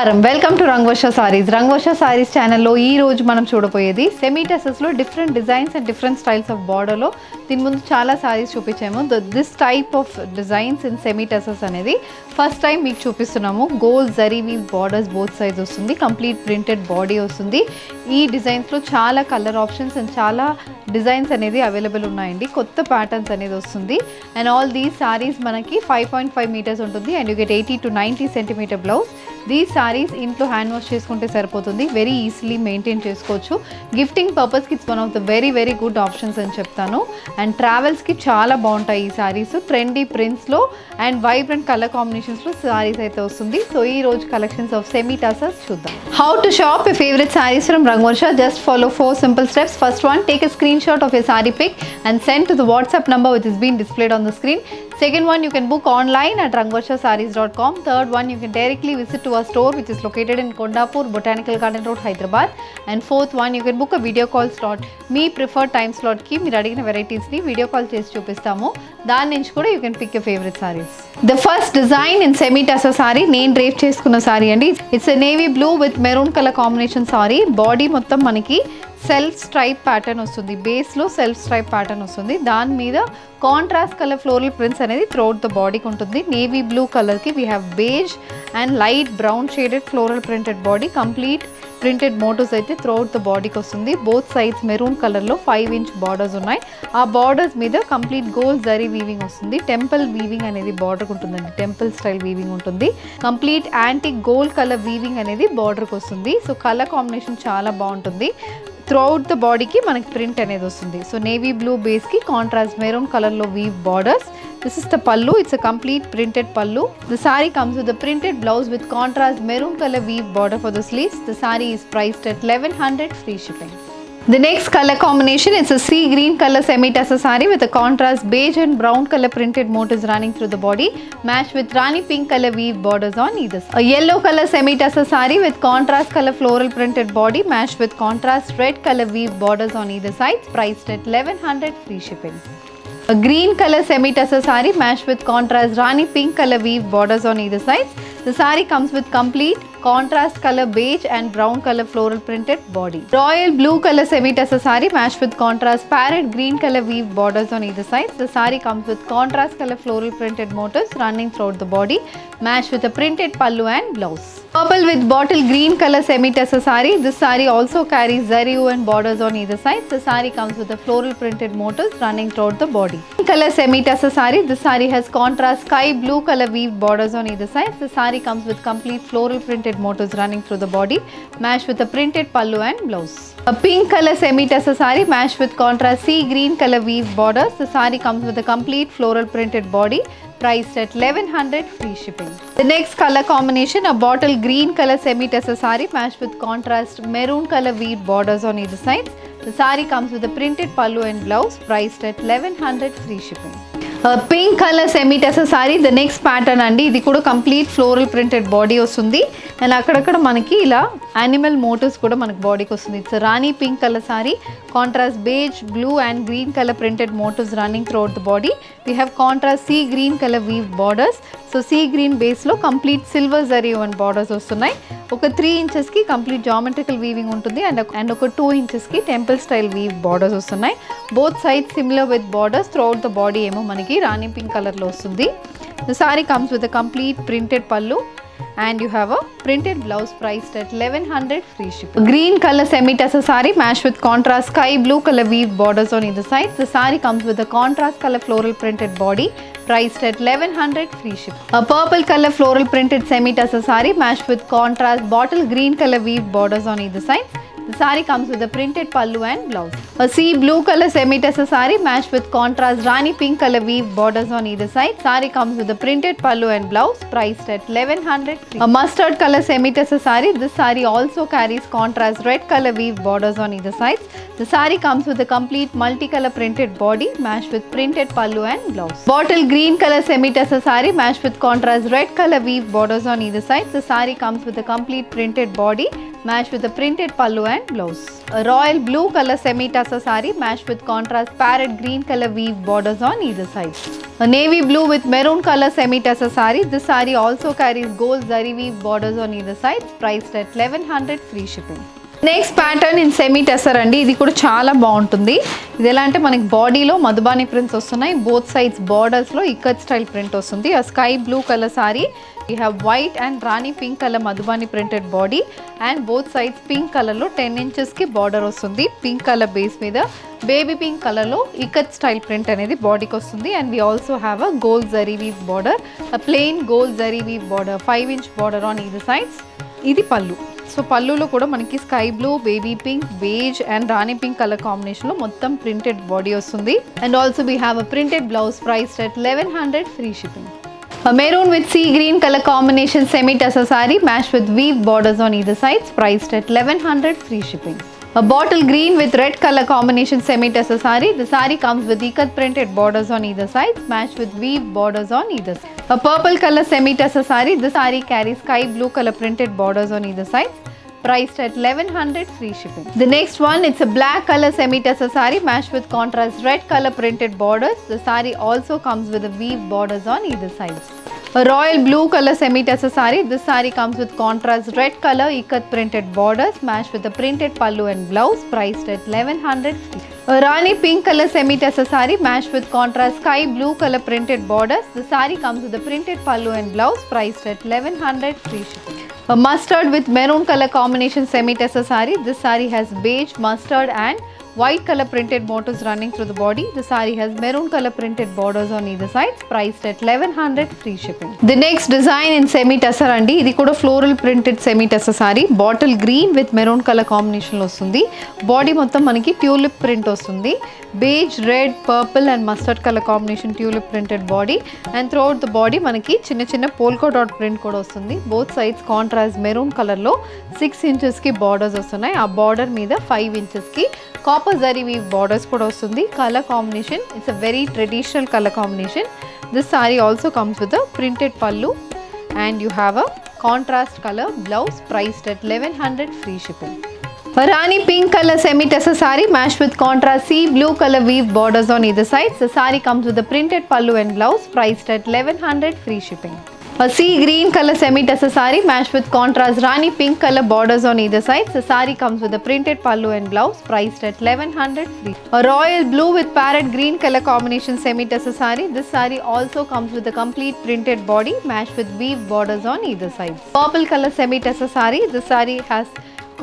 నమస్కారం, welcome to Rangavarsha sarees. Rangavarsha sarees ఛానల్లో ఈ రోజు మనం చూడబోయేది సెమీ టెసెస్లో different designs and different styles of బార్డర్లో. దీని ముందు చాలా సారీస్ చూపించాము. This type of designs in semi టెసెస్ అనేది ఫస్ట్ టైం మీకు చూపిస్తున్నాము. Gold zari weave borders both size వస్తుంది, కంప్లీట్ ప్రింటెడ్ బాడీ వస్తుంది. ఈ డిజైన్స్లో చాలా కలర్ ఆప్షన్స్ అండ్ చాలా డిజైన్స్ అనేది అవైలబుల్ ఉన్నాయండి. కొత్త ప్యాటర్న్స్ అనేది వస్తుంది. అండ్ ఆల్ దీస్ సారీస్ మనకి 5.5 మీటర్స్ ఉంటుంది and you get 80 to 90 centimetre blouse. These sarees ఇంట్లో హ్యాండ్ వాష్ చేసుకుంటే సరిపోతుంది, వెరీ ఈజీలీ మెయింటైన్ చేసుకోవచ్చు. గిఫ్టింగ్ పర్పస్కి it's one of the very very good options అని చెప్తాను. అండ్ ట్రావెల్స్కి చాలా బాగుంటాయి ఈ సారీస్. ట్రెండీ ప్రింట్స్లో అండ్ వైబ్రెంట్ కలర్ కాంబినేషన్స్లో సారీస్ అయితే వస్తుంది. సో ఈ రోజు కలెక్షన్స్ ఆఫ్ సెమీ టసర్స్ చూద్దాం. How to shop your favorite sarees from Rangvarsha? Just follow 4 simple steps. First one, take a screenshot of your saree pic and send to the WhatsApp number which is being displayed on the screen. Second one, you can book online at rangvarshasarees.com. Third one, you can directly visit to our store which is located in Kondapur, Botanical Garden Road, Hyderabad. And fourth one, you can book a video call slot. మీ preferred time స్లాట్కి మీరు అడిగిన వెరైటీస్ని video call చేసి చూపిస్తాము. దాని నుంచి కూడా you can pick your favourite saris. The first design in semi tussar sari నేను డ్రేప్ చేసుకున్న సారీ అండి. It's a navy blue with maroon colour combination sari. Body మొత్తం మనకి సెల్ఫ్ స్ట్రైప్ ప్యాటర్న్ వస్తుంది, బేస్లో సెల్ఫ్ స్ట్రైప్ ప్యాటర్న్ వస్తుంది. దాని మీద కాంట్రాస్ట్ కలర్ ఫ్లోరల్ ప్రింట్స్ అనేది త్రూఅవుట్ ద బాడీకి ఉంటుంది. నేవీ బ్లూ కలర్కి we have beige and light brown shaded floral printed body. Complete printed motifs అయితే త్రూఅవుట్ ద బాడీకి వస్తుంది. బోత్ సైడ్స్ మెరూన్ కలర్లో 5 inch బార్డర్స్ ఉన్నాయి. ఆ బార్డర్స్ మీద కంప్లీట్ గోల్డ్ జరీ వీవింగ్ వస్తుంది. టెంపుల్ వీవింగ్ అనేది బార్డర్కి ఉంటుందండి, టెంపుల్ స్టైల్ వీవింగ్ ఉంటుంది. Complete antique gold colour weaving అనేది బార్డర్కి వస్తుంది. సో కలర్ కాంబినేషన్ చాలా బాగుంటుంది. త్రూఅవుట్ ద బాడీకి మనకి ప్రింట్ అనేది వస్తుంది. సో నేవీ బ్లూ బేస్కి కాంట్రాస్ట్ మెరూన్ కలర్లో weave borders. This is the pallu. It's a complete printed pallu. The saree comes with a printed blouse with contrast maroon color weave border for the sleeves. The saree is priced at 1100 free shipping. The next color combination is a sea green color semi tussar saree with a contrast beige and brown color printed motifs running through the body, matched with rani pink color weave borders on either side. A yellow color semi tussar saree with contrast color floral printed body, matched with contrast red color weave borders on either side, priced at 1100 free shipping. A green color semi tussar saree matched with contrast rani pink color weave borders on either sides. The saree comes with complete contrast color beige and brown color floral printed body. Royal blue color semi tussar saree matched with contrast parrot green color weave borders on either side. The saree comes with contrast color floral printed motifs running throughout the body, matched with a printed pallu and blouse. Purple with bottle green color semi tussar saree. This saree also carries zari and borders on either side. The saree comes with a floral printed motifs running throughout the body. Pink color semi tussar saree. This saree has contrast sky blue color weave borders on either side. The saree comes with complete floral printed motifs running through the body, matched with a printed pallu and blouse. A pink color semi tussar saree matched with contrast sea green color weave borders. The saree comes with a complete floral printed body, priced at 1100 free shipping. The next color combination, a bottle green color semi tussar saree matched with contrast maroon color weave borders on either side. The saree comes with a printed pallu and blouse, priced at 1100 free shipping. Pink colour semi tussar saree the next pattern అండి. ఇది కూడా complete floral printed body వస్తుంది and అక్కడక్కడ మనకి ఇలా animal motifs కూడా మనకి బాడీకి వస్తుంది. It's rani pink colour saree, contrast beige blue and green colour printed motifs running throughout the body. We have contrast sea green colour weave borders. So sea green బేస్లో complete silver zari and borders వస్తున్నాయి. ఒక 3 inchesకి complete geometrical weaving ఉంటుంది and ఒక 2 inchesకి temple style weave borders వస్తున్నాయి. Both side similar with borders. Throughout the body ఏమో మనకి రాణి pink కలర్లో వస్తుంది. The sorry comes with a complete printed పల్లు and you have a printed blouse priced at 1100 free shipping. Green color semi tussar saree matched with contrast sky blue color weave borders on either side. The saree comes with a contrast color floral printed body, priced at 1100 free shipping. A purple color floral printed semi tussar saree matched with contrast bottle green color weave borders on either side. The saree comes with a printed pallu and blouse. A sea blue color semi tussar saree matched with contrast rani pink color weave borders on either side. Saree comes with a printed pallu and blouse, priced at 1100. A mustard color semi tussar saree. This saree also carries contrast red color weave borders on either side. The saree comes with a complete multicolor printed body, matched with printed pallu and blouse. Bottle green color semi tussar saree matched with contrast red color weave borders on either side. The saree comes with a complete printed body, matched with a printed pallu and blouse. A royal blue color semi-tussar saree matched with contrast parrot green color weave borders on either side. A navy blue with maroon color semi-tussar saree. This saree also carries gold zari weave borders on either side. Priced at 1100, free shipping. Next pattern in semi tussar అండి. ఇది కూడా చాలా బాగుంటుంది. ఇది ఎలా అంటే మనకి బాడీలో మధుబాని ప్రింట్స్ వస్తున్నాయి. బోత్ సైడ్స్ బార్డర్స్లో ఇక్కత్ స్టైల్ ప్రింట్ వస్తుంది. ఆ sky blue colour saree, you have white and rani pink colour Madhubani printed body and both sides pink కలర్లో 10 ఇంచెస్కి బార్డర్ వస్తుంది. పింక్ కలర్ బేస్ మీద బేబీ పింక్ కలర్లో ఇక్కత్ స్టైల్ ప్రింట్ అనేది బాడీకి వస్తుంది. And we also have a gold zari weave border, a plain gold zari weave border, 5 inch border on either sides. ఇది pallu. So పళ్ళులో కూడా మనకి sky blue, baby pink, beige and rani pink colour కాంబినేషన్లో మొత్తం ప్రింటెడ్ బాడీ వస్తుంది. And also we have a printed blouse priced at 1100, free shipping. A maroon with sea green color combination semi-tussar saree matched with weave borders on either sides, priced at 1100, free shipping. A bottle green with red color combination semi-tussar saree. The saree comes with ikat printed borders on either side, matched with weave borders on either side. A purple color semi-tussar saree. The saree carries sky blue color printed borders on either side, priced at 1100, free shipping. The next one, it's a black color semi-tussar saree matched with contrast red color printed borders. The saree also comes with a weave borders on either side. A royal blue color semi-tussar saree. This saree comes with contrast red color ikat printed borders matched with a printed pallu and blouse, priced at 1100. A rani pink color semi-tussar saree matched with contrast sky blue color printed borders. The saree comes with a printed pallu and blouse, priced at 1100, free shipping. A mustard with maroon color combination semi-tussar saree. This saree has beige, mustard and white color printed motifs running through the body. The saree has maroon color printed borders on either sides, priced at 1100, free shipping. The next design in semi-tussar andi. Idi kuda floral printed semi-tussar saree. Bottle green with maroon color combination lo ostundi. Body mottam manaki tulip print ostundi. Beige, red, purple and mustard color combination tulip printed body. And throughout the body manaki chinna chinna polka dot print kuda ostundi. Both sides contrast maroon color lo 6 inches ki borders ostunnai. Aa border meeda 5 inches ki copper zari weave borders kuda ostundi. Color combination, it's a very traditional color combination. This saree also comes with a printed pallu and you have a contrast color blouse, priced at 1100, free shipping. A rani pink color semi-tussar saree matched with contrast sea blue color weave borders on either sides. The saree comes with a printed pallu and blouse, priced at 1100, free shipping. A sea green color semi-tussar saree matched with contrast rani pink color borders on either side. The saree comes with a printed pallu and blouse, priced at 1100, free. A royal blue with parrot green color combination semi-tussar saree. This saree also comes with a complete printed body matched with weave borders on either side. Purple color semi-tussar saree. This saree has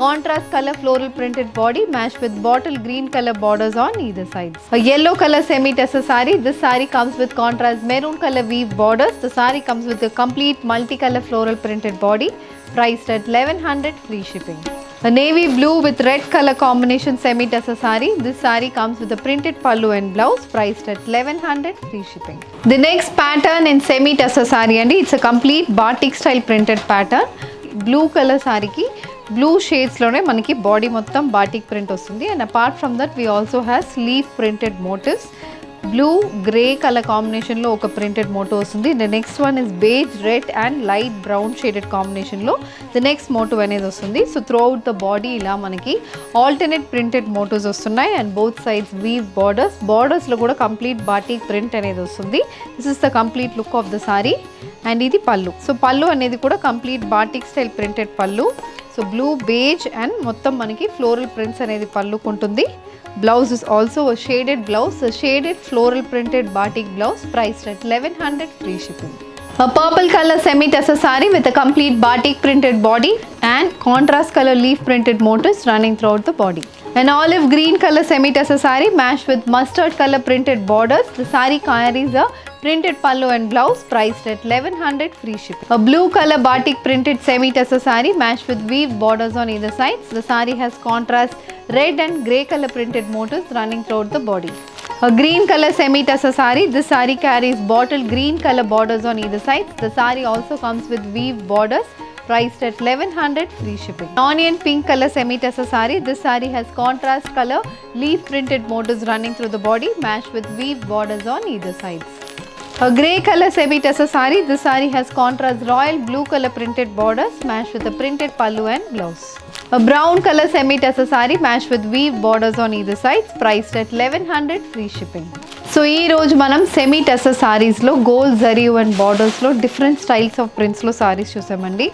contrast color floral printed body matched with bottle green color borders on either sides. A yellow color semi-tussar saree. This saree comes with contrast maroon color weave borders. The saree comes with a complete multicolor floral printed body, priced at 1100, free shipping. A navy blue with red color combination semi-tussar saree. This saree comes with a printed pallu and blouse, priced at 1100, free shipping. The next pattern in semi-tussar saree and it's a complete batik style printed pattern. Blue color saree ki blue షేడ్స్లోనే మనకి body మొత్తం batik print వస్తుంది. And apart from that we also has leaf printed motifs. Blue grey colour కాంబినేషన్లో ఒక printed motif వస్తుంది. The next one is beige red and light brown shaded కాంబినేషన్లో the next motif అనేది వస్తుంది. So throughout the body ఇలా మనకి alternate printed motifs వస్తున్నాయి. And both sides weave బార్డర్స్లో కూడా కంప్లీట్ బాటిక్ ప్రింట్ అనేది వస్తుంది. This is the complete look of the saree. And ఇది పళ్ళు. సో పళ్ళు అనేది కూడా complete batik style printed pallu. So blue beige and మొత్తం మనకి ఫ్లోరల్ ప్రింట్స్ అనేది పళ్ళుకుంటుంది. Blouse is also shaded blouse, shaded floral printed batik blouse, priced at 1100, free shipping. A purple color semi-tussar saree with a complete batik printed body and contrast color leaf printed motifs running throughout the body. An olive green color semi-tussar saree matched with mustard color printed borders. The saree carries a printed pallu and blouse, priced at 1100, free shipping. A blue color batik printed semi-tussar saree matched with weave borders on either sides. The saree has contrast red and grey color printed motifs running throughout the body. A green color semi-tussar saree. This saree carries bottle green color borders on either side. The saree also comes with weave borders, priced at 1100, free shipping. Onion pink color semi-tussar saree. This saree has contrast color leaf printed motifs running through the body, matched with weave borders on either sides. A grey color semi-tussar saree. This saree has contrast royal blue color printed borders matched with a printed pallu and blouse. A brown color semi-tussar saree matched with weave borders on either sides, priced at 1100, free shipping. So ఈ రోజు మనం semi tussar సారీస్లో gold zari and బార్డర్స్లో different styles of ప్రింట్స్లో సారీస్ చూసామండి.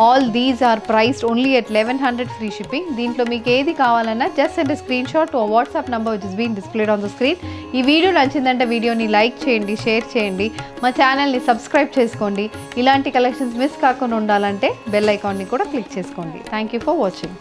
All these are priced only at 1100, free shipping. దీంట్లో మీకు ఏది కావాలన్నా just send screenshot to WhatsApp number which is been displayed on the screen. ఈ వీడియో నచ్చిందంటే వీడియోని లైక్ చేయండి, షేర్ చేయండి, మా ఛానల్ని సబ్స్క్రైబ్ చేసుకోండి. ఇలాంటి కలెక్షన్స్ మిస్ కాకుండా ఉండాలంటే బెల్ ఐకాన్ని కూడా క్లిక్ చేసుకోండి. Thank you for watching.